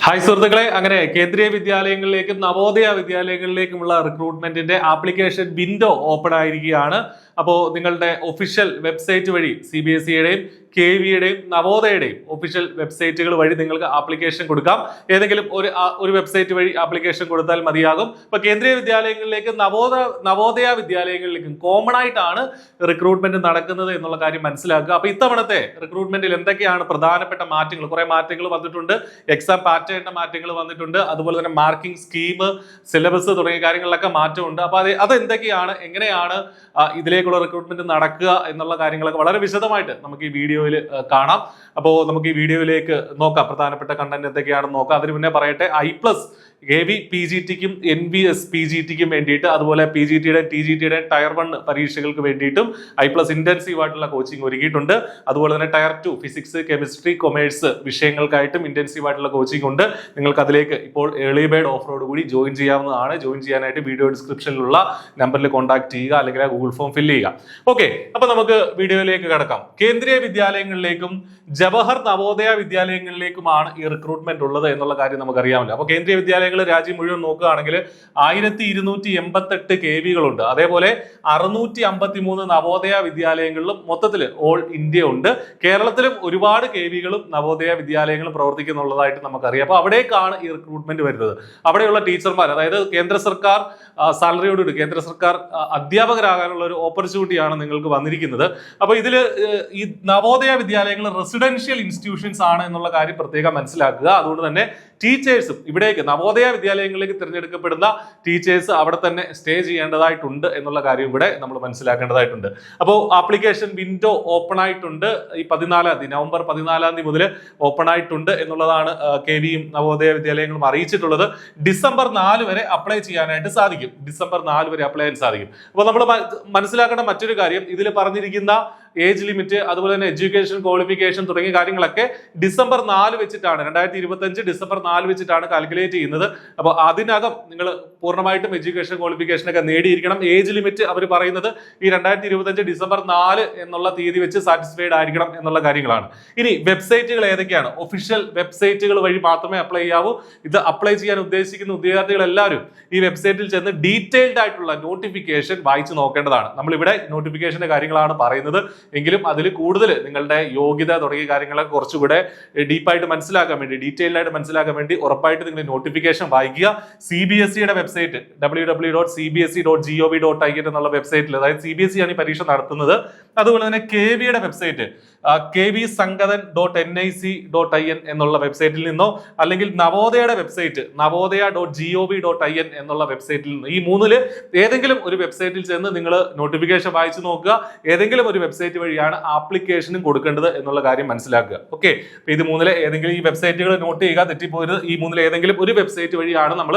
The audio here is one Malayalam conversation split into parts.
ഹായ് സുഹൃത്തുക്കളെ, അങ്ങനെ കേന്ദ്രീയ വിദ്യാലയങ്ങളിലേക്കും നവോദയ വിദ്യാലയങ്ങളിലേക്കുമുള്ള റിക്രൂട്ട്മെന്റിന്റെ ആപ്ലിക്കേഷൻ വിൻഡോ ഓപ്പൺ ആയിരിക്കുകയാണ്. അപ്പോൾ നിങ്ങളുടെ ഒഫീഷ്യൽ വെബ്സൈറ്റ് വഴി CBSEയുടെയും KVയുടെയും നവോദയയുടെയും ഒഫീഷ്യൽ വെബ്സൈറ്റുകൾ വഴി നിങ്ങൾക്ക് ആപ്ലിക്കേഷൻ കൊടുക്കാം. ഏതെങ്കിലും ഒരു വെബ്സൈറ്റ് വഴി ആപ്ലിക്കേഷൻ കൊടുത്താൽ മതിയാകും. ഇപ്പൊ കേന്ദ്രീയ വിദ്യാലയങ്ങളിലേക്കും നവോദയ വിദ്യാലയങ്ങളിലേക്കും കോമൺ ആയിട്ടാണ് റിക്രൂട്ട്മെന്റ് നടക്കുന്നത് എന്നുള്ള കാര്യം മനസ്സിലാക്കുക. അപ്പൊ ഇത്തവണത്തെ റിക്രൂട്ട്മെന്റിൽ എന്തൊക്കെയാണ് പ്രധാനപ്പെട്ട മാറ്റങ്ങൾ? കുറെ മാറ്റങ്ങൾ വന്നിട്ടുണ്ട്. എക്സാം പാറ്റേണിന്റെ മാറ്റങ്ങൾ വന്നിട്ടുണ്ട്. അതുപോലെ തന്നെ മാർക്കിംഗ് സ്കീം, സിലബസ് തുടങ്ങിയ കാര്യങ്ങളിലൊക്കെ മാറ്റമുണ്ട്. അപ്പൊ അത് എന്തൊക്കെയാണ്, എങ്ങനെയാണ് ഇതിലേക്കുള്ള റിക്രൂട്ട്മെന്റ് നടക്കുക എന്നുള്ള കാര്യങ്ങളൊക്കെ വളരെ വിശദമായിട്ട് നമുക്ക് ഈ വീഡിയോയിൽ കാണാം. അപ്പോൾ നമുക്ക് ഈ വീഡിയോയിലേക്ക് നോക്കാം. പ്രധാനപ്പെട്ട കണ്ടന്റ് എന്തൊക്കെയാണെന്ന് നോക്കാം. അതിന് മുന്നേ പറയട്ടെ, I+ KV PGTക്കും NVS PGTക്കും വേണ്ടിയിട്ട്, അതുപോലെ PGTയുടെ TGTയുടെ ടയർ 1 പരീക്ഷകൾക്ക് വേണ്ടിയിട്ടും I+ ഇന്റൻസീവ് ആയിട്ടുള്ള കോച്ചിങ് ഒരുക്കിയിട്ടുണ്ട്. അതുപോലെ തന്നെ ടയർ 2 ഫിസിക്സ്, കെമിസ്ട്രി, കൊമേഴ്സ് വിഷയങ്ങൾക്കായിട്ടും ഇന്റൻസീവ് ആയിട്ടുള്ള കോച്ചിങ് ഉണ്ട്. നിങ്ങൾക്ക് അതിലേക്ക് ഇപ്പോൾ ഏർലി ബേർഡ് ഓഫറോട് കൂടി ജോയിൻ ചെയ്യാവുന്നതാണ്. ജോയിൻ ചെയ്യാനായിട്ട് വീഡിയോ ഡിസ്ക്രിപ്ഷനിലുള്ള നമ്പറിൽ കോൺടാക്ട് ചെയ്യുക, അല്ലെങ്കിൽ ഗൂഗിൾ ഫോം ഫില്ല് ചെയ്യുക. ഓക്കെ, അപ്പൊ നമുക്ക് വീഡിയോയിലേക്ക് കടക്കാം. കേന്ദ്രീയ വിദ്യാലയങ്ങളിലേക്കും ജവഹർ നവോദയ വിദ്യാലയങ്ങളിലേക്കുമാണ് ഈ റിക്രൂട്ട്മെന്റ് ഉള്ളത് എന്നുള്ള കാര്യം നമുക്കറിയാമല്ലോ. അപ്പൊ കേന്ദ്രീയ വിദ്യാലയങ്ങൾ രാജ്യം മുഴുവൻ നോക്കുകയാണെങ്കിൽ 1228 KVകളുണ്ട്. അതേപോലെ 653 നവോദയ വിദ്യാലയങ്ങളിലും മൊത്തത്തിൽ ഓൾ ഇന്ത്യ ഉണ്ട്. കേരളത്തിലും ഒരുപാട് KVകളും നവോദയ വിദ്യാലയങ്ങളും പ്രവർത്തിക്കുന്നുള്ളതായിട്ട് നമുക്കറിയാം. അപ്പൊ അവിടേക്കാണ് ഈ റിക്രൂട്ട്മെന്റ് വരുന്നത്. അവിടെയുള്ള ടീച്ചർമാർ, അതായത് കേന്ദ്ര സർക്കാർ സാലറിയോടുകൂടി കേന്ദ്ര സർക്കാർ അധ്യാപകരാകാനുള്ള ഒരു ഓപ്പർച്യൂണിറ്റിയാണ് നിങ്ങൾക്ക് വന്നിരിക്കുന്നത്. അപ്പൊ ഇതിൽ ഈ നവോദയ വിദ്യാലയങ്ങൾ റെസിഡൻഷ്യൽ ഇൻസ്റ്റിറ്റ്യൂഷൻസ് ആണ് എന്നുള്ള കാര്യം പ്രത്യേകം മനസ്സിലാക്കുക. അതുകൊണ്ട് തന്നെ ടീച്ചേഴ്സും ഇവിടേക്ക് നവോദയ വിദ്യാലയങ്ങളിലേക്ക് തിരഞ്ഞെടുക്കപ്പെടുന്ന ടീച്ചേഴ്സ് അവിടെ തന്നെ സ്റ്റേ ചെയ്യേണ്ടതായിട്ടുണ്ട് എന്നുള്ള കാര്യം ഇവിടെ നമ്മൾ മനസ്സിലാക്കേണ്ടതായിട്ടുണ്ട്. അപ്പോൾ ആപ്ലിക്കേഷൻ വിൻഡോ ഓപ്പൺ ആയിട്ടുണ്ട്. ഈ നവംബർ 14 മുതൽ ഓപ്പൺ ആയിട്ടുണ്ട് എന്നുള്ളതാണ് KVയും നവോദയ വിദ്യാലയങ്ങളും അറിയിച്ചിട്ടുള്ളത്. ഡിസംബർ 4 വരെ അപ്ലൈ ചെയ്യാനായിട്ട് സാധിക്കും. ഡിസംബർ 4 വരെ അപ്ലൈ ചെയ്യാൻ സാധിക്കും. അപ്പോൾ നമ്മൾ മനസ്സിലാക്കേണ്ട മറ്റൊരു കാര്യം, ഇതിൽ പറഞ്ഞിരിക്കുന്ന ഏജ് ലിമിറ്റ്, അതുപോലെ തന്നെ എഡ്യൂക്കേഷൻ ക്വാളിഫിക്കേഷൻ തുടങ്ങിയ കാര്യങ്ങളൊക്കെ ഡിസംബർ 4 വെച്ചിട്ടാണ്, 2025 ഡിസംബർ 4 വെച്ചിട്ടാണ് കാൽക്കുലേറ്റ് ചെയ്യുന്നത്. അപ്പോൾ അതിനകം നിങ്ങൾ പൂർണ്ണമായിട്ടും എഡ്യൂക്കേഷൻ ക്വാളിഫിക്കേഷൻ ഒക്കെ നേടിയിരിക്കണം. ഏജ് ലിമിറ്റ് അവർ പറയുന്നത് ഈ 2025 ഡിസംബർ 4 എന്നുള്ള തീയതി വെച്ച് സാറ്റിസ്ഫൈഡ് ആയിരിക്കണം എന്നുള്ള കാര്യങ്ങളാണ്. ഇനി വെബ്സൈറ്റുകൾ ഏതൊക്കെയാണ്? ഒഫീഷ്യൽ വെബ്സൈറ്റുകൾ വഴി മാത്രമേ അപ്ലൈ ചെയ്യാവൂ. ഇത് അപ്ലൈ ചെയ്യാൻ ഉദ്ദേശിക്കുന്ന ഉദ്യോഗാർത്ഥികൾ എല്ലാവരും ഈ വെബ്സൈറ്റിൽ ചെന്ന് ഡീറ്റെയിൽഡ് ആയിട്ടുള്ള നോട്ടിഫിക്കേഷൻ വായിച്ചു നോക്കേണ്ടതാണ്. നമ്മളിവിടെ നോട്ടിഫിക്കേഷന്റെ കാര്യങ്ങളാണ് പറയുന്നത്. എങ്കിലും അതിൽ കൂടുതൽ നിങ്ങളുടെ യോഗ്യത തുടങ്ങിയ കാര്യങ്ങളൊക്കെ കുറച്ചുകൂടെ ഡീപ്പായിട്ട് മനസ്സിലാക്കാൻ വേണ്ടി, ഡീറ്റെയിൽഡ് ആയിട്ട് മനസ്സിലാക്കാൻ വേണ്ടി ഉറപ്പായിട്ട് നിങ്ങൾ നോട്ടിഫിക്കേഷൻ വായിക്കുക. CBSEയുടെ വെബ്സൈറ്റ് www.cbse.gov.in എന്നുള്ള വെബ്സൈറ്റിൽ, അതായത് CBSE ആണ് ഈ പരീക്ഷ നടത്തുന്നത്. അതുപോലെ തന്നെ KVയുടെ വെബ്സൈറ്റ് kvsangadan.nic.in എന്നുള്ള വെബ്സൈറ്റിൽ നിന്നോ, അല്ലെങ്കിൽ നവോദയയുടെ വെബ്സൈറ്റ് navodeya.gov.in എന്നുള്ള വെബ്സൈറ്റിൽ നിന്നോ, ഈ മൂന്നില് ഏതെങ്കിലും ഒരു വെബ്സൈറ്റിൽ ചെന്ന് നിങ്ങൾ നോട്ടിഫിക്കേഷൻ വായിച്ചു നോക്കുക. ഏതെങ്കിലും ഒരു വെബ്സൈറ്റ് വഴിയാണ് ആപ്ലിക്കേഷനും കൊടുക്കേണ്ടത് എന്നുള്ള കാര്യം മനസ്സിലാക്കുക. ഓക്കെ, ഇത് മൂന്നിലെ ഏതെങ്കിലും ഈ വെബ്സൈറ്റുകൾ നോട്ട് ചെയ്യുക, തെറ്റിപ്പോയത്. ഈ മൂന്നിലെ ഏതെങ്കിലും ഒരു വെബ്സൈറ്റ് വഴിയാണ് നമ്മൾ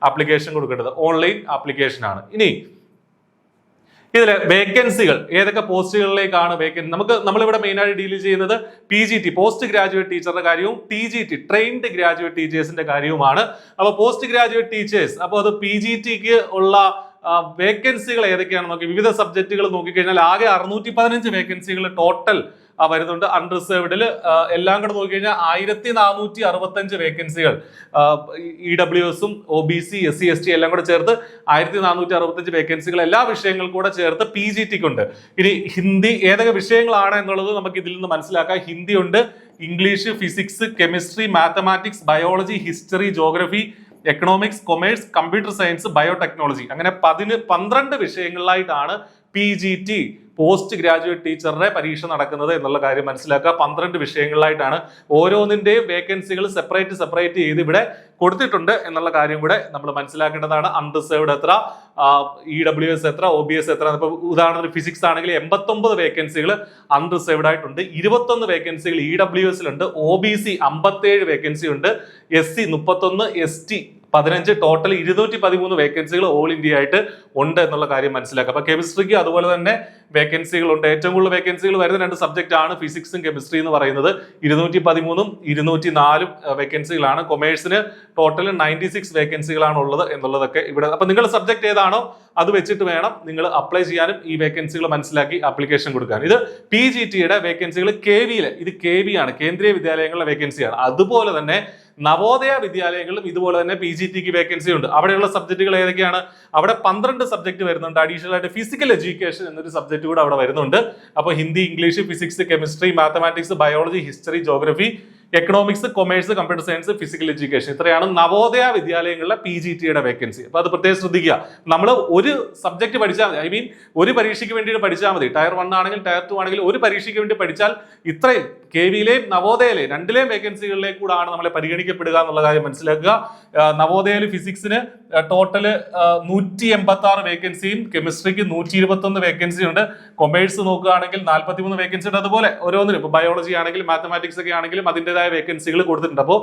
ആപ്ലിക്കേഷൻ കൊടുക്കേണ്ടത്. ഓൺലൈൻ ആപ്ലിക്കേഷൻ ആണ്. ഇനി ഇതിലെ വേക്കൻസികൾ, ഏതൊക്കെ പോസ്റ്റുകളിലേക്കാണ് വേക്കൻസി? നമ്മളിവിടെ മെയിൻ ആയിട്ട് ഡീൽ ചെയ്യുന്നത് PGT പോസ്റ്റ് ഗ്രാജുവേറ്റ് ടീച്ചറുടെ കാര്യവും TGT ട്രെയിൻഡ് ഗ്രാജുവേറ്റ് ടീച്ചേഴ്സിന്റെ കാര്യവുമാണ്. അപ്പൊ പോസ്റ്റ് ഗ്രാജുവേറ്റ് ടീച്ചേഴ്സ്, അപ്പോൾ അത് PGTക്ക് ഉള്ള വേക്കൻസികൾ ഏതൊക്കെയാണെന്ന് നോക്കി, വിവിധ സബ്ജക്റ്റുകൾ നോക്കിക്കഴിഞ്ഞാൽ ആകെ 615 വേക്കൻസികൾ ടോട്ടൽ വരുന്നുണ്ട്. അൺറിസർവ്ഡിൽ എല്ലാം കൂടെ നോക്കിക്കഴിഞ്ഞാൽ 1465 വേക്കൻസികൾ, EWSഉം OBC SC ST എല്ലാം കൂടെ ചേർത്ത് 1465 വേക്കൻസികൾ എല്ലാ വിഷയങ്ങൾ കൂടെ ചേർത്ത് PGTക്കുണ്ട്. ഇനി ഹിന്ദി ഏതൊക്കെ വിഷയങ്ങളാണ് എന്നുള്ളത് നമുക്ക് ഇതിൽ നിന്ന് മനസ്സിലാക്കാം. ഹിന്ദി ഉണ്ട്, English, physics, chemistry, mathematics, biology, history, geography, economics, commerce, computer science, biotechnology, അങ്ങനെ 12 വിഷയങ്ങളിലായിട്ടാണ് PGT പോസ്റ്റ് ഗ്രാജുവേറ്റ് ടീച്ചറുടെ പരീക്ഷ നടക്കുന്നത് എന്നുള്ള കാര്യം മനസ്സിലാക്കുക. 12 വിഷയങ്ങളിലായിട്ടാണ്. ഓരോന്നിന്റെയും വേക്കൻസികൾ സെപ്പറേറ്റ് ചെയ്ത് ഇവിടെ കൊടുത്തിട്ടുണ്ട് എന്നുള്ള കാര്യം കൂടെ നമ്മൾ മനസ്സിലാക്കേണ്ടതാണ്. അൺറിസർവ്ഡ് എത്ര, EWS എത്ര, OBS എത്ര. ഇപ്പൊ ഉദാഹരണത്തിന് ഫിസിക്സ് ആണെങ്കിൽ 89 വേക്കൻസികൾ അൺറിസർവ്ഡ് ആയിട്ടുണ്ട്, 21 വേക്കൻസികൾ EWSലുണ്ട്, OBC 57 വേക്കൻസി ഉണ്ട്, SC 31, ST 15, ടോട്ടൽ 213 വേക്കൻസികൾ ഓൾ ഇന്ത്യ ആയിട്ട് ഉണ്ട് എന്നുള്ള കാര്യം മനസ്സിലാക്കുക. അപ്പൊ കെമിസ്ട്രിക്ക് അതുപോലെ തന്നെ വേക്കൻസികളുണ്ട്. ഏറ്റവും കൂടുതൽ വേക്കൻസികൾ വരുന്ന 2 സബ്ജക്റ്റ് ആണ് ഫിസിക്സും കെമിസ്ട്രി എന്ന് പറയുന്നത്. 213ഉം 204ഉം വേക്കൻസികളാണ്. കൊമേഴ്സിന് ടോട്ടൽ 96 വേക്കൻസികളാണ് ഉള്ളത് എന്നുള്ളതൊക്കെ ഇവിടെ. അപ്പൊ നിങ്ങളുടെ സബ്ജക്ട് ഏതാണോ അത് വെച്ചിട്ട് വേണം നിങ്ങൾ അപ്ലൈ ചെയ്യാനും ഈ വേക്കൻസികൾ മനസ്സിലാക്കി ആപ്ലിക്കേഷൻ കൊടുക്കാൻ. ഇത് PGTയുടെ വേക്കൻസികൾ KVയിലെ, ഇത് KV ആണ്, കേന്ദ്രീയ വിദ്യാലയങ്ങളുടെ വേക്കൻസിയാണ്. അതുപോലെ തന്നെ നവോദയ വിദ്യാലയങ്ങളിലും ഇതുപോലെ തന്നെ PGTക്ക് വേക്കൻസി ഉണ്ട്. അവിടെയുള്ള സബ്ജക്റ്റുകൾ ഏതൊക്കെയാണ്? അവിടെ 12 സബ്ജക്ട് വരുന്നുണ്ട്. അഡീഷണൽ ആയിട്ട് ഫിസിക്കൽ എഡ്യൂക്കേഷൻ എന്നൊരു സബ്ജക്ട് കൂടെ അവിടെ വരുന്നുണ്ട്. അപ്പോൾ Hindi, English, physics, chemistry, mathematics, biology, history, geography, economics, commerce, computer science, physical education, ഇത്രയാണ് നവോദയ വിദ്യാലയങ്ങളിലെ PGTയുടെ വേക്കൻസി. അപ്പൊ അത് പ്രത്യേകം ശ്രദ്ധിക്കുക. നമ്മൾ ഒരു സബ്ജക്ട് പഠിച്ചാൽ മതി, ഐ മീൻ ഒരു പരീക്ഷയ്ക്ക് വേണ്ടി പഠിച്ചാൽ മതി. ടയർ 1 ആണെങ്കിൽ ടയർ 2 ആണെങ്കിൽ ഒരു പരീക്ഷയ്ക്ക് വേണ്ടി പഠിച്ചാൽ ഇത്രയും KVയിലെയും നവോദയയിലെയും 2ലെയും വേക്കൻസികളിലേക്ക് കൂടാണ് നമ്മളെ പരിഗണിക്കപ്പെടുക എന്നുള്ള കാര്യം മനസ്സിലാക്കുക. നവോദയയിൽ ഫിസിക്സിന് ടോട്ടല് 186 വേക്കൻസിയും കെമിസ്ട്രിക്ക് 121 വേക്കൻസി ഉണ്ട്. കൊമേഴ്സ് നോക്കുകയാണെങ്കിൽ 43 വേക്കൻസി ഉണ്ട്. അതുപോലെ ഓരോന്നിനും ഇപ്പൊ ബയോളജി ആണെങ്കിലും മാത്തമാറ്റിക്സ് ഒക്കെ ആണെങ്കിലും അതിൻ്റെതായ വേക്കൻസികൾ കൊടുത്തിട്ടുണ്ട്. അപ്പോൾ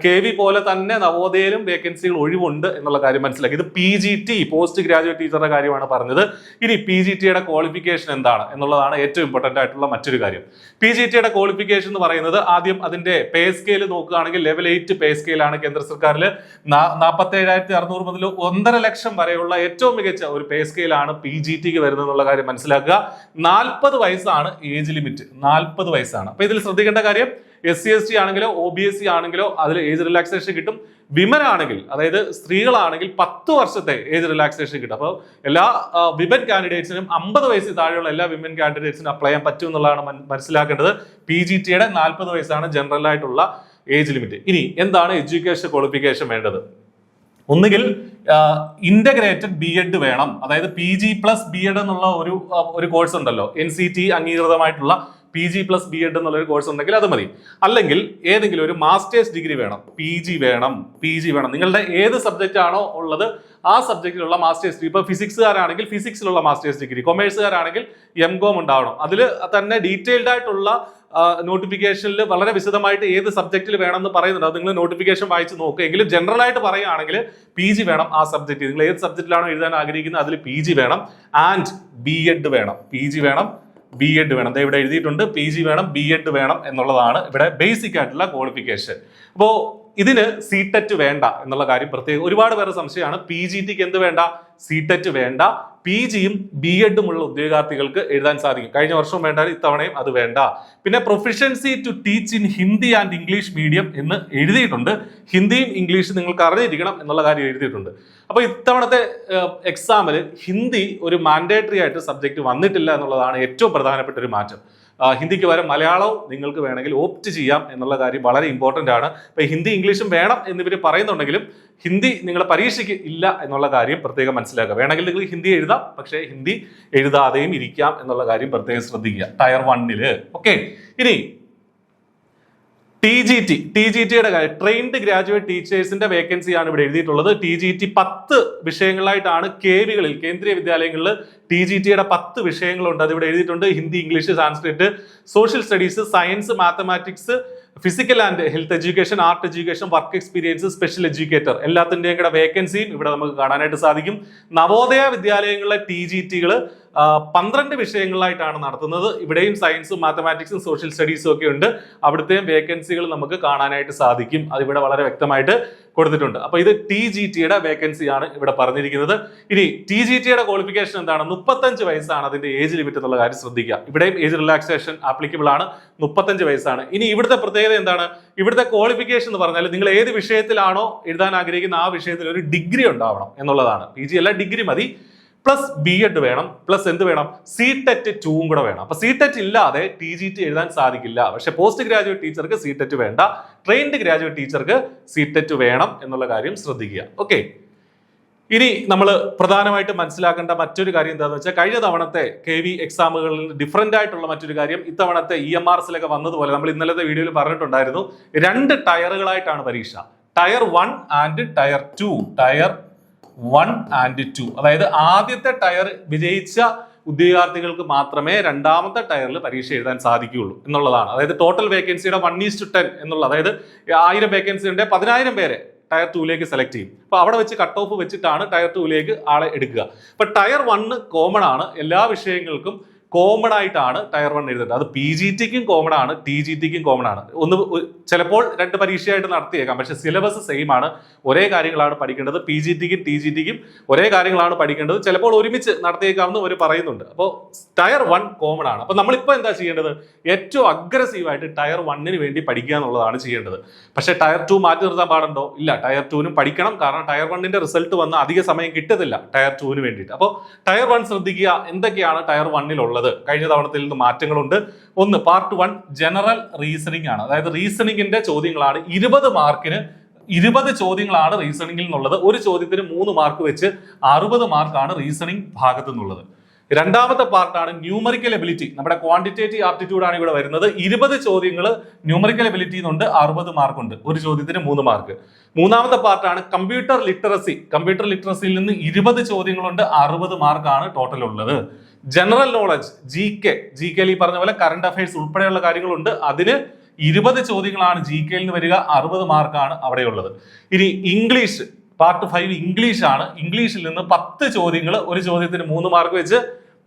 KV പോലെ തന്നെ നവോദയയിലും വേക്കൻസികൾ ഒഴിവുണ്ട് എന്നുള്ള കാര്യം മനസ്സിലാക്കി. ഇത് PGT പോസ്റ്റ് ഗ്രാജുവേറ്റ് ടീച്ചറുടെ കാര്യമാണ് പറഞ്ഞത്. ഇനി PGTയുടെ ക്വാളിഫിക്കേഷൻ എന്താണ് എന്നുള്ളതാണ് ഏറ്റവും ഇമ്പോർട്ടന്റ് ആയിട്ടുള്ള മറ്റൊരു കാര്യം. PGTയുടെ ക്വാളിഫിക്കേഷൻ എന്ന് പറയുന്നത് ആദ്യം അതിന്റെ പേ സ്കെയിൽ നോക്കുകയാണെങ്കിൽ ലെവൽ 8 പേ സ്കെയിലാണ്. കേന്ദ്ര സർക്കാരിൽ 47,600 മുതൽ 1.5 ലക്ഷം വരെയുള്ള ഏറ്റവും മികച്ച ഒരു പേ സ്കെയിലാണ് PGTക്ക് വരുന്നത് എന്നുള്ള കാര്യം മനസ്സിലാക്കുക. 40 വയസ്സാണ് ഏജ് ലിമിറ്റ്, 40 വയസ്സാണ്. അപ്പൊ ഇതിൽ ശ്രദ്ധിക്കേണ്ട കാര്യം SC/ST ആണെങ്കിലോ OBC ആണെങ്കിലോ അതിൽ ഏജ് റിലാക്സേഷൻ കിട്ടും. വിമൻ ആണെങ്കിൽ, അതായത് സ്ത്രീകളാണെങ്കിൽ 10 വർഷത്തെ ഏജ് റിലാക്സേഷൻ കിട്ടും. അപ്പോൾ എല്ലാ വിമൻ കാൻഡിഡേറ്റ്സിനും 50 വയസ്സിൽ താഴെയുള്ള എല്ലാ വിമൻ കാൻഡിഡേറ്റ്സിനും അപ്ലൈ ചെയ്യാൻ പറ്റും എന്നുള്ളതാണ് മനസ്സിലാക്കേണ്ടത്. PGTയുടെ 40 വയസ്സാണ് ജനറൽ ആയിട്ടുള്ള ഏജ് ലിമിറ്റ്. ഇനി എന്താണ് എഡ്യൂക്കേഷൻ ക്വാളിഫിക്കേഷൻ വേണ്ടത്? ഒന്നുകിൽ ഇന്റഗ്രേറ്റഡ് BEd വേണം, അതായത് PG+BEd എന്നുള്ള ഒരു കോഴ്സ് ഉണ്ടല്ലോ, NCT അംഗീകൃതമായിട്ടുള്ള PG+BEd എന്നുള്ള ഒരു കോഴ്സ് ഉണ്ടെങ്കിൽ അത് മതി. അല്ലെങ്കിൽ ഏതെങ്കിലും ഒരു മാസ്റ്റേഴ്സ് ഡിഗ്രി വേണം, PG വേണം. നിങ്ങളുടെ ഏത് സബ്ജക്റ്റ് ആണോ ഉള്ളത് ആ സബ്ജക്റ്റിലുള്ള മാസ്റ്റേഴ്സ് ഡിഗ്രി. ഇപ്പൊ ഫിസിക്സുകാരാണെങ്കിൽ ഫിസിക്സിലുള്ള മാസ്റ്റേഴ്സ് ഡിഗ്രി, കൊമേഴ്സുകാരാണെങ്കിൽ MCOM ഉണ്ടാവണം. അതിൽ തന്നെ ഡീറ്റെയിൽഡ് ആയിട്ടുള്ള നോട്ടിഫിക്കേഷനിൽ വളരെ വിശദമായിട്ട് ഏത് സബ്ജക്റ്റിൽ വേണം എന്ന് പറയുന്നുണ്ട്. അത് നിങ്ങൾ നോട്ടിഫിക്കേഷൻ വായിച്ച് നോക്കുക. എങ്കിലും ജനറൽ ആയിട്ട് പറയുകയാണെങ്കിൽ PG വേണം ആ സബ്ജക്റ്റ്. നിങ്ങൾ ഏത് സബ്ജക്റ്റിലാണോ എഴുതാൻ ആഗ്രഹിക്കുന്നത് അതിൽ PG വേണം. ആൻഡ് BEd വേണം, PG വേണം, BEd വേണം. ഇവിടെ എഴുതിയിട്ടുണ്ട് PG വേണം, BEd വേണം എന്നുള്ളതാണ് ഇവിടെ ബേസിക് ആയിട്ടുള്ള ക്വാളിഫിക്കേഷൻ. അപ്പോൾ ഇതിന് CTET വേണ്ട എന്നുള്ള കാര്യം പ്രത്യേകം ഒരുപാട് പേരുടെ സംശയമാണ്. PGTക്ക് എന്ത് വേണ്ട? CTET വേണ്ട. PGയും BEdും ഉള്ള ഉദ്യോഗാർത്ഥികൾക്ക് എഴുതാൻ സാധിക്കും. കഴിഞ്ഞ വർഷം വേണ്ട, ഇത്തവണയും അത് വേണ്ട. പിന്നെ proficiency to teach in Hindi and English medium എന്ന് എഴുതിയിട്ടുണ്ട്. ഹിന്ദിയും ഇംഗ്ലീഷും നിങ്ങൾക്ക് അറിഞ്ഞിരിക്കണം എന്നുള്ള കാര്യം എഴുതിയിട്ടുണ്ട്. അപ്പൊ ഇത്തവണത്തെ എക്സാമിൽ ഹിന്ദി ഒരു മാൻഡേറ്ററി ആയിട്ട് സബ്ജക്ട് വന്നിട്ടില്ല എന്നുള്ളതാണ് ഏറ്റവും പ്രധാനപ്പെട്ട ഒരു മാറ്റം. ഹിന്ദിക്ക് പകരം മലയാളവും നിങ്ങൾക്ക് വേണമെങ്കിൽ ഓപ്റ്റ് ചെയ്യാം എന്നുള്ള കാര്യം വളരെ ഇമ്പോർട്ടൻ്റ് ആണ്. ഇപ്പൊ ഹിന്ദി ഇംഗ്ലീഷും വേണം എന്നിവർ പറയുന്നുണ്ടെങ്കിലും ഹിന്ദി നിങ്ങളുടെ പരീക്ഷയ്ക്ക് ഇല്ല എന്നുള്ള കാര്യം പ്രത്യേകം മനസ്സിലാക്കുക. വേണമെങ്കിൽ നിങ്ങൾ ഹിന്ദി എഴുതാം, പക്ഷേ ഹിന്ദി എഴുതാതെയും ഇരിക്കാം എന്നുള്ള കാര്യം പ്രത്യേകം ശ്രദ്ധിക്കുക ടയർ 1-ല്. ഓക്കെ, ഇനി TGTയുടെ കാര്യം, ട്രെയിൻഡ് ഗ്രാജുവേറ്റ് ടീച്ചേഴ്സിന്റെ വേക്കൻസിയാണ് ഇവിടെ എഴുതിയിട്ടുള്ളത്. TGT 10 വിഷയങ്ങളായിട്ടാണ് KVകളിൽ, കേന്ദ്രീയ വിദ്യാലയങ്ങളിൽ TGTയുടെ 10 വിഷയങ്ങളുണ്ട്. അത് ഇവിടെ എഴുതിയിട്ടുണ്ട്. Hindi, English, Sanskrit, social studies, science, mathematics, physical and health education, art education, work experience, special educator, എല്ലാത്തിൻ്റെയും കൂടെ വേക്കൻസിയും ഇവിടെ നമുക്ക് കാണാനായിട്ട് സാധിക്കും. നവോദയ വിദ്യാലയങ്ങളിലെ TGTകൾ 12 വിഷയങ്ങളായിട്ടാണ് നടത്തുന്നത്. ഇവിടെയും സയൻസും മാത്തമാറ്റിക്സും സോഷ്യൽ സ്റ്റഡീസും ഒക്കെ ഉണ്ട്. അവിടുത്തെയും വേക്കൻസികൾ നമുക്ക് കാണാനായിട്ട് സാധിക്കും. അതിവിടെ വളരെ വ്യക്തമായിട്ട് കൊടുത്തിട്ടുണ്ട്. അപ്പൊ ഇത് TGTയുടെ വേക്കൻസിയാണ് ഇവിടെ പറഞ്ഞിരിക്കുന്നത്. ഇനി TGTയുടെ ക്വാളിഫിക്കേഷൻ എന്താണ്? 35 വയസ്സാണ് അതിന്റെ ഏജ് ലിമിറ്റ് എന്നുള്ള കാര്യം ശ്രദ്ധിക്കുക. ഇവിടെയും ഏജ് റിലാക്സേഷൻ ആപ്ലിക്കബിൾ ആണ്, 35 വയസ്സാണ്. ഇനി ഇവിടുത്തെ പ്രത്യേകത എന്താണ്? ഇവിടുത്തെ ക്വാളിഫിക്കേഷൻ എന്ന് പറഞ്ഞാൽ നിങ്ങൾ ഏത് വിഷയത്തിലാണോ എഴുതാൻ ആഗ്രഹിക്കുന്ന ആ വിഷയത്തിൽ ഒരു ഡിഗ്രി ഉണ്ടാവണം എന്നുള്ളതാണ്. PG അല്ല, ഡിഗ്രി മതി. പ്ലസ് BEd വേണം, പ്ലസ് എന്ത് വേണം? CTET 2 കൂടെ വേണം. അപ്പൊ CTET ഇല്ലാതെ TGT എഴുതാൻ സാധിക്കില്ല. പക്ഷെ പോസ്റ്റ് ഗ്രാജുവേറ്റ് ടീച്ചർക്ക് CTET വേണ്ട, ട്രെയിൻഡ് ഗ്രാജുവേറ്റ് ടീച്ചർക്ക് CTET വേണം എന്നുള്ള കാര്യം ശ്രദ്ധിക്കുക. ഓക്കെ, ഇനി നമ്മൾ പ്രധാനമായിട്ട് മനസ്സിലാക്കേണ്ട മറ്റൊരു കാര്യം എന്താണെന്ന് വെച്ചാൽ, കഴിഞ്ഞ തവണത്തെ KV എക്സാമുകളിൽ ഡിഫറെന്റ് ആയിട്ടുള്ള മറ്റൊരു കാര്യം, ഇത്തവണത്തെ EMRസിലൊക്കെ വന്നതുപോലെ നമ്മൾ ഇന്നലത്തെ വീഡിയോയിൽ പറഞ്ഞിട്ടുണ്ടായിരുന്നു, 2 ടയറുകളായിട്ടാണ് പരീക്ഷ. Tier 1 and tier 2. Tier 1 and 2, അതായത് ആദ്യത്തെ ടയർ വിജയിച്ച ഉദ്യോഗാർത്ഥികൾക്ക് മാത്രമേ രണ്ടാമത്തെ ടയറിൽ പരീക്ഷ എഴുതാൻ സാധിക്കുകയുള്ളൂ എന്നുള്ളതാണ്. അതായത് ടോട്ടൽ വേക്കൻസിയുടെ 1:10 എന്നുള്ള, അതായത് 1000 വേക്കൻസി ഉണ്ട്, 10,000 പേരെ ടയർ 2ലേക്ക് സെലക്ട് ചെയ്യും. അപ്പൊ അവിടെ വെച്ച് കട്ട് ഓഫ് വെച്ചിട്ടാണ് ടയർ 2ലേക്ക് ആളെ എടുക്കുക. അപ്പൊ ടയർ 1 കോമൺ ആണ്, എല്ലാ വിഷയങ്ങൾക്കും കോമൺ ആയിട്ടാണ് ടയർ 1 എഴുതേണ്ടത്. അത് PGTക്കും കോമൺ ആണ്, TGTക്കും കോമൺ ആണ്. ചിലപ്പോൾ 2 പരീക്ഷയായിട്ട് നടത്തിയേക്കാം, പക്ഷെ സിലബസ് സെയിം ആണ്, ഒരേ കാര്യങ്ങളാണ് പഠിക്കേണ്ടത്. PGTക്കും TGTക്കും ഒരേ കാര്യങ്ങളാണ് പഠിക്കേണ്ടത്. ചിലപ്പോൾ ഒരുമിച്ച് നടത്തിയേക്കാമെന്ന് അവർ പറയുന്നുണ്ട്. അപ്പോൾ ടയർ 1 കോമൺ ആണ്. അപ്പോൾ നമ്മളിപ്പോൾ എന്താ ചെയ്യേണ്ടത്? ഏറ്റവും അഗ്രസീവായിട്ട് ടയർ 1ന് വേണ്ടി പഠിക്കുക എന്നുള്ളതാണ് ചെയ്യേണ്ടത്. പക്ഷെ ടയർ 2 മാറ്റി നിർത്താൻ പാടുണ്ടോ? ഇല്ല, ടയർ 2നും പഠിക്കണം. കാരണം ടയർ 1ന്റെ റിസൾട്ട് വന്ന് അധിക സമയം കിട്ടത്തില്ല ടയർ 2ന് വേണ്ടിയിട്ട്. അപ്പോൾ ടയർ 1 ശ്രദ്ധിക്കുക, എന്തൊക്കെയാണ് ടയർ 1ൽ ഉള്ളത്. കഴിഞ്ഞ തവണത്തിൽ നിന്ന് മാറ്റങ്ങളുണ്ട്. ഒന്ന്, പാർട്ട് 1 ജനറൽ റീസണിംഗ് ആണ്. അതായത് റീസണിംഗിന്റെ ചോദ്യങ്ങളാണ് 20 മാർക്കിന് 20 ചോദ്യങ്ങളാണ് റീസണിംഗിൽ നിന്നുള്ളത്. ഒരു ചോദ്യത്തിന് 3 മാർക്ക് വെച്ച് 60 മാർക്കാണ് റീസണിംഗ് ഭാഗത്തു നിന്നുള്ളത്. രണ്ടാമത്തെ പാർട്ടാണ് ന്യൂമറിക്കൽ എബിലിറ്റി. നമ്മുടെ ക്വാണ്ടിറ്റേറ്റീവ് ആപ്റ്റിറ്റ്യൂഡ് ആണ് ഇവിടെ വരുന്നത്. 20 ചോദ്യങ്ങൾ ന്യൂമറിക്കൽ എബിലിറ്റി ഉണ്ട്, 60 മാർക്കുണ്ട്. ഒരു ചോദ്യത്തിന് 3 മാർക്ക്. മൂന്നാമത്തെ പാർട്ടാണ് കമ്പ്യൂട്ടർ ലിറ്ററസി. കമ്പ്യൂട്ടർ ലിറ്ററസിയിൽ നിന്ന് 20 ചോദ്യങ്ങളുണ്ട്, 60 മാർക്കാണ് ടോട്ടൽ ഉള്ളത്. ജനറൽ നോളജ് ജി കെയിൽ ഈ പറഞ്ഞ പോലെ കറണ്ട് അഫയേഴ്സ് ഉൾപ്പെടെയുള്ള കാര്യങ്ങളുണ്ട്. അതിന് 20 ചോദ്യങ്ങളാണ് GK നിന്ന് വരിക, 60 മാർക്കാണ് അവിടെയുള്ളത്. ഇനി ഇംഗ്ലീഷ് പാർട്ട് 5 ഇംഗ്ലീഷ് ആണ്. ഇംഗ്ലീഷിൽ നിന്ന് 10 ചോദ്യങ്ങൾ, ഒരു ചോദ്യത്തിന് 3 മാർക്ക് വെച്ച്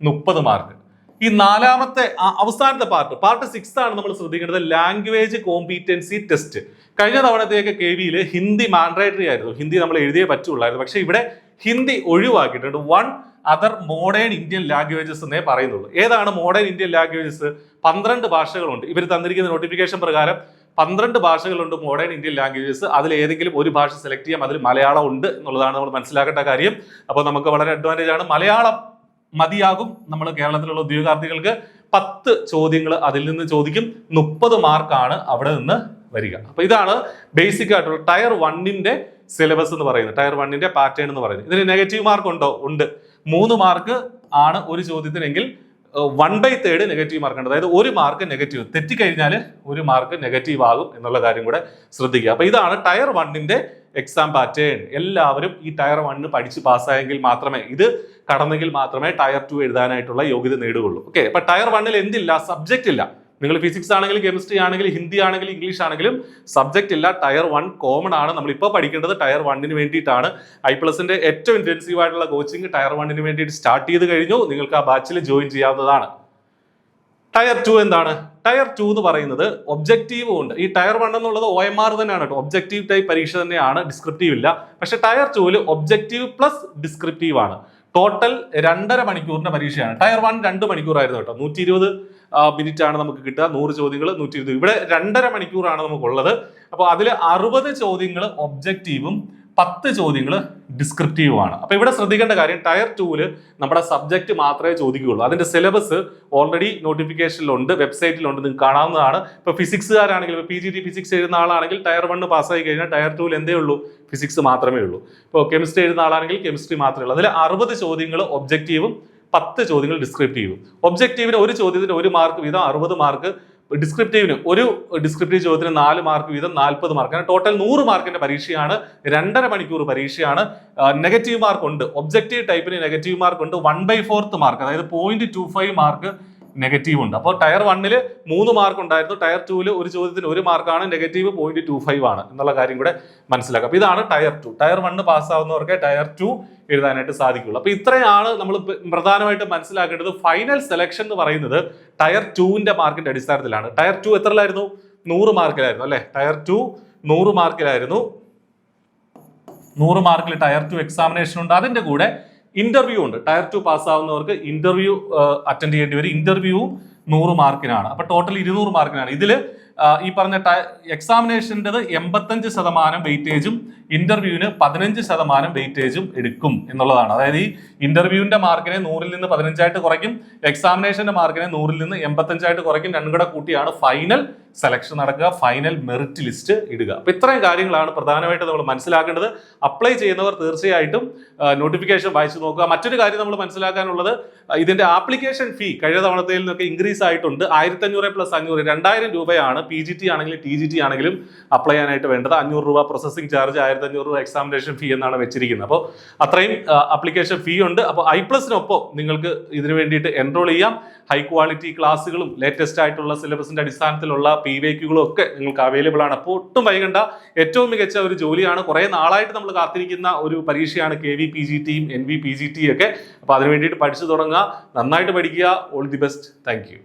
30 മാർക്ക്. ഈ നാലാമത്തെ അവസാനത്തെ പാർട്ട് 6 ആണ് നമ്മൾ ശ്രദ്ധിക്കേണ്ടത്, ലാംഗ്വേജ് കോമ്പീറ്റൻസി ടെസ്റ്റ്. കഴിഞ്ഞ തവണത്തേക്ക് KVയിൽ ഹിന്ദി മാൻഡേറ്ററി ആയിരുന്നു, ഹിന്ദി നമ്മൾ എഴുതിയേ പറ്റുള്ളായിരുന്നു. പക്ഷെ ഇവിടെ ഹിന്ദി ഒഴിവാക്കിയിട്ടുണ്ട്. 1 അതർ മോഡേൺ ഇന്ത്യൻ ലാംഗ്വേജസ് എന്നേ പറയുന്നുള്ളൂ. ഏതാണ് മോഡേൺ ഇന്ത്യൻ ലാംഗ്വേജസ്? 12 ഭാഷകളുണ്ട്. ഇവർ തന്നിരിക്കുന്ന നോട്ടിഫിക്കേഷൻ പ്രകാരം 12 ഭാഷകളുണ്ട് മോഡേൺ ഇന്ത്യൻ ലാംഗ്വേജസ്. അതിൽ ഏതെങ്കിലും ഒരു ഭാഷ സെലക്ട് ചെയ്യാം. അതിൽ മലയാളം ഉണ്ട് എന്നുള്ളതാണ് നമ്മൾ മനസ്സിലാക്കേണ്ട കാര്യം. അപ്പോൾ നമുക്ക് വളരെ അഡ്വാൻറ്റേജ് ആണ്. മലയാളം മതിയാകും. നമ്മൾ കേരളത്തിലുള്ള ഉദ്യോഗാർത്ഥികൾക്ക് 10 ചോദ്യങ്ങൾ അതിൽ നിന്ന് ചോദിക്കും, 30 മാർക്കാണ് അവിടെ നിന്ന് വരിക. അപ്പൊ ഇതാണ് ബേസിക് ആയിട്ടുള്ള ടയർ 1ന്റെ സിലബസ് എന്ന് പറയുന്നത്, ടയർ 1ന്റെ പാറ്റേൺ എന്ന് പറയുന്നത്. ഇതിന് നെഗറ്റീവ് മാർക്ക് ഉണ്ടോ? ഉണ്ട്. 3 മാർക്ക് ആണ് ഒരു ചോദ്യത്തിനെങ്കിൽ 1/3 നെഗറ്റീവ് മാർക്ക് ഉണ്ട്. അതായത് 1 മാർക്ക് നെഗറ്റീവ്, തെറ്റിക്കഴിഞ്ഞാൽ 1 മാർക്ക് നെഗറ്റീവ് ആകും എന്നുള്ള കാര്യം കൂടെ ശ്രദ്ധിക്കുക. അപ്പൊ ഇതാണ് ടയർ 1ന്റെ എക്സാം പാറ്റേൺ. എല്ലാവരും ഈ ടയർ 1 പഠിച്ച് പാസ്സായെങ്കിൽ മാത്രമേ, ഇത് കടന്നെങ്കിൽ മാത്രമേ ടയർ 2 എഴുതാനായിട്ടുള്ള യോഗ്യത നേടുകയുള്ളൂ. ഓക്കെ, അപ്പൊ ടയർ 1ൽ എന്തില്ല? സബ്ജക്റ്റ് ഇല്ല. നിങ്ങൾ ഫിസിക്സ് ആണെങ്കിലും കെമിസ്ട്രി ആണെങ്കിലും ഹിന്ദി ആണെങ്കിലും ഇംഗ്ലീഷ് ആണെങ്കിലും സബ്ജക്റ്റ് ഇല്ല. ടയർ 1 കോമൺ ആണ്. നമ്മളിപ്പോൾ പഠിക്കേണ്ടത് ടയർ 1ന് വേണ്ടിയിട്ടാണ്. I+ന്റെ ഏറ്റവും ഇന്റൻസീവ് ആയിട്ടുള്ള കോച്ചിങ് ടയർ 1ന് വേണ്ടിയിട്ട് സ്റ്റാർട്ട് ചെയ്ത് കഴിഞ്ഞു. നിങ്ങൾക്ക് ആ ബാച്ചിൽ ജോയിൻ ചെയ്യാവുന്നതാണ്. ടയർ 2 എന്താണ്? ടയർ 2 എന്ന് പറയുന്നത് ഒബ്ജക്റ്റീവ് ഉണ്ട്. ഈ ടയർ 1 എന്നുള്ളത് OMR തന്നെയാണ് കേട്ടോ, ഒബ്ജക്റ്റീവ് ടൈപ്പ് പരീക്ഷ തന്നെയാണ്, ഡിസ്ക്രിപ്റ്റീവ് ഇല്ല. പക്ഷെ ടയർ 2ൽ ഒബ്ജക്റ്റീവ് പ്ലസ് ഡിസ്ക്രിപ്റ്റീവ് ആണ്. ടോട്ടൽ 2.5 മണിക്കൂറിന്റെ പരീക്ഷയാണ്. ടയർ 1 2 മണിക്കൂറായിരുന്നു കേട്ടോ. 120 മിനിറ്റ് ആണ് നമുക്ക് കിട്ടുക, 100 ചോദ്യങ്ങൾ 120. ഇവിടെ 2.5 മണിക്കൂറാണ് നമുക്കുള്ളത്. അപ്പോൾ അതിൽ 60 ചോദ്യങ്ങൾ ഒബ്ജക്റ്റീവും 10 ചോദ്യങ്ങൾ ഡിസ്ക്രിപ്റ്റീവുമാണ്. അപ്പൊ ഇവിടെ ശ്രദ്ധിക്കേണ്ട കാര്യം, ടയർ 2ൽ നമ്മുടെ സബ്ജക്ട് മാത്രമേ ചോദിക്കുകയുള്ളൂ. അതിന്റെ സിലബസ് ഓൾറെഡി നോട്ടിഫിക്കേഷനിലുണ്ട്, വെബ്സൈറ്റിലുണ്ട്, നിങ്ങൾക്ക് കാണാവുന്നതാണ്. ഇപ്പൊ ഫിസിക്സുകാരാണെങ്കിൽ, PGT ഫിസിക്സ് എഴുതുന്ന ആളാണെങ്കിൽ ടയർ 1 പാസ്സായി കഴിഞ്ഞാൽ ടയർ 2ൽ എന്തേ ഉള്ളൂ? ഫിസിക്സ് മാത്രമേ ഉള്ളൂ. ഇപ്പോൾ കെമിസ്ട്രി എഴുതുന്ന ആളാണെങ്കിൽ കെമിസ്ട്രി മാത്രമേ ഉള്ളൂ. അതിൽ 60 ചോദ്യങ്ങൾ ഒബ്ജക്റ്റീവും 10 ചോദ്യങ്ങൾ ഡിസ്ക്രിപ്റ്റീവും. ഒബ്ജക്റ്റീവിന് ഒരു ചോദ്യത്തിന് 1 മാർക്ക് വീതം 60 മാർക്ക്, ഡിസ്ക്രിപ്റ്റീവിന് ഒരു ഡിസ്ക്രിപ്റ്റീവ് ചോദ്യത്തിന് 4 മാർക്ക് വീതം 40 മാർക്ക്. ടോട്ടൽ 100 മാർക്കിന്റെ പരീക്ഷയാണ്. 2.5 മണിക്കൂർ പരീക്ഷയാണ്. നെഗറ്റീവ് മാർക്ക് ഉണ്ട്. ഒബ്ജക്റ്റീവ് ടൈപ്പിന് നെഗറ്റീവ് മാർക്ക് ഉണ്ട്. 1/4 മാർക്ക്, അതായത് 0.25 മാർക്ക് നെഗറ്റീവ് ഉണ്ട്. അപ്പോൾ ടയർ 1ൽ 3 മാർക്ക് ഉണ്ടായിരുന്നു. ടയർ 2ൽ ഒരു ചോദ്യത്തിന് 1 മാർക്കാണ്, നെഗറ്റീവ് 0.25 ആണ് എന്നുള്ള കാര്യം കൂടെ മനസ്സിലാക്കാം. അപ്പൊ ഇതാണ് ടയർ 2. ടയർ 1 പാസ്സാവുന്നവർക്ക് ടയർ 2 എഴുതാനായിട്ട് സാധിക്കുള്ളൂ. അപ്പൊ ഇത്രയാണ് നമ്മൾ പ്രധാനമായിട്ടും മനസ്സിലാക്കേണ്ടത്. ഫൈനൽ സെലക്ഷൻ എന്ന് പറയുന്നത് ടയർ 2ന്റെ മാർക്കിന്റെ അടിസ്ഥാനത്തിലാണ്. ടയർ 2 എത്രയിലായിരുന്നു? 100 മാർക്കിലായിരുന്നു അല്ലെ? ടയർ 2 100 മാർക്കിലായിരുന്നു. 100 മാർക്കിൽ ടയർ 2 എക്സാമിനേഷൻ ഉണ്ട്. അതിന്റെ കൂടെ ഇന്റർവ്യൂ ഉണ്ട്. ടയർ 2 പാസ്സാവുന്നവർക്ക് ഇന്റർവ്യൂ അറ്റൻഡ് ചെയ്യേണ്ടി വരും. ഇന്റർവ്യൂ 100 മാർക്കിനാണ്. അപ്പൊ ടോട്ടൽ 200 മാർക്കിനാണ്. ഇതിൽ ഈ പറഞ്ഞ എക്സാമിനേഷൻ്റെത് 85% വെയിറ്റേജും ഇന്റർവ്യൂവിന് 15% വെയിറ്റേജും എടുക്കും എന്നുള്ളതാണ്. അതായത് ഈ ഇന്റർവ്യൂവിന്റെ മാർക്കിനെ 100ൽ നിന്ന് 15 കുറയ്ക്കും, എക്സാമിനേഷന്റെ മാർക്കിനെ 100ൽ നിന്ന് 85 കുറയ്ക്കും. രണ്ടും കൂടെ കൂട്ടിയാണ് ഫൈനൽ സെലക്ഷൻ നടക്കുക, ഫൈനൽ മെറിറ്റ് ലിസ്റ്റ് ഇടുക. അപ്പൊ ഇത്രയും കാര്യങ്ങളാണ് പ്രധാനമായിട്ട് നമ്മൾ മനസ്സിലാക്കേണ്ടത്. അപ്ലൈ ചെയ്യുന്നവർ തീർച്ചയായിട്ടും നോട്ടിഫിക്കേഷൻ വായിച്ചു നോക്കുക. മറ്റൊരു കാര്യം നമ്മൾ മനസ്സിലാക്കാനുള്ളത്, ഇതിന്റെ ആപ്ലിക്കേഷൻ ഫീ കഴിഞ്ഞ തവണത്തിൽ നിന്നൊക്കെ ഇൻക്രീസ് ആയിട്ടുണ്ട്. 1500 + 500 2000 രൂപയാണ് PGT ആണെങ്കിലും TGT ആണെങ്കിലും അപ്ലൈ ചെയ്യാനായിട്ട് വേണ്ടത്. 500 രൂപ പ്രോസസിംഗ് ചാർജ്, 1500 രൂപ എക്സാമിനേഷൻ ഫീ എന്നാണ് വെച്ചിരിക്കുന്നത്. അപ്പോൾ അത്രയും അപ്ലിക്കേഷൻ ഫീ ഉണ്ട്. അപ്പോൾ I+നൊപ്പം നിങ്ങൾക്ക് ഇതിനു വേണ്ടിയിട്ട് എൻറോൾ ചെയ്യാം. ഹൈ ക്വാളിറ്റി ക്ലാസ്സുകളും ലേറ്റസ്റ്റ് ആയിട്ടുള്ള സിലബസിന്റെ അടിസ്ഥാനത്തിലുള്ള PYQകളും ഒക്കെ നിങ്ങൾക്ക് അവൈലബിൾ ആണ്. അപ്പോൾ ഒട്ടും വൈകണ്ട, ഏറ്റവും മികച്ച ഒരു ജോലിയാണ്. കുറെ നാളായിട്ട് നമ്മൾ കാത്തിരിക്കുന്ന ഒരു പരീക്ഷയാണ് KVPGTയും NVPGT ഒക്കെ. അപ്പോൾ അതിനു വേണ്ടിയിട്ട് പഠിച്ചു തുടങ്ങുക, നന്നായിട്ട് പഠിക്കുക. All the best. Thank you.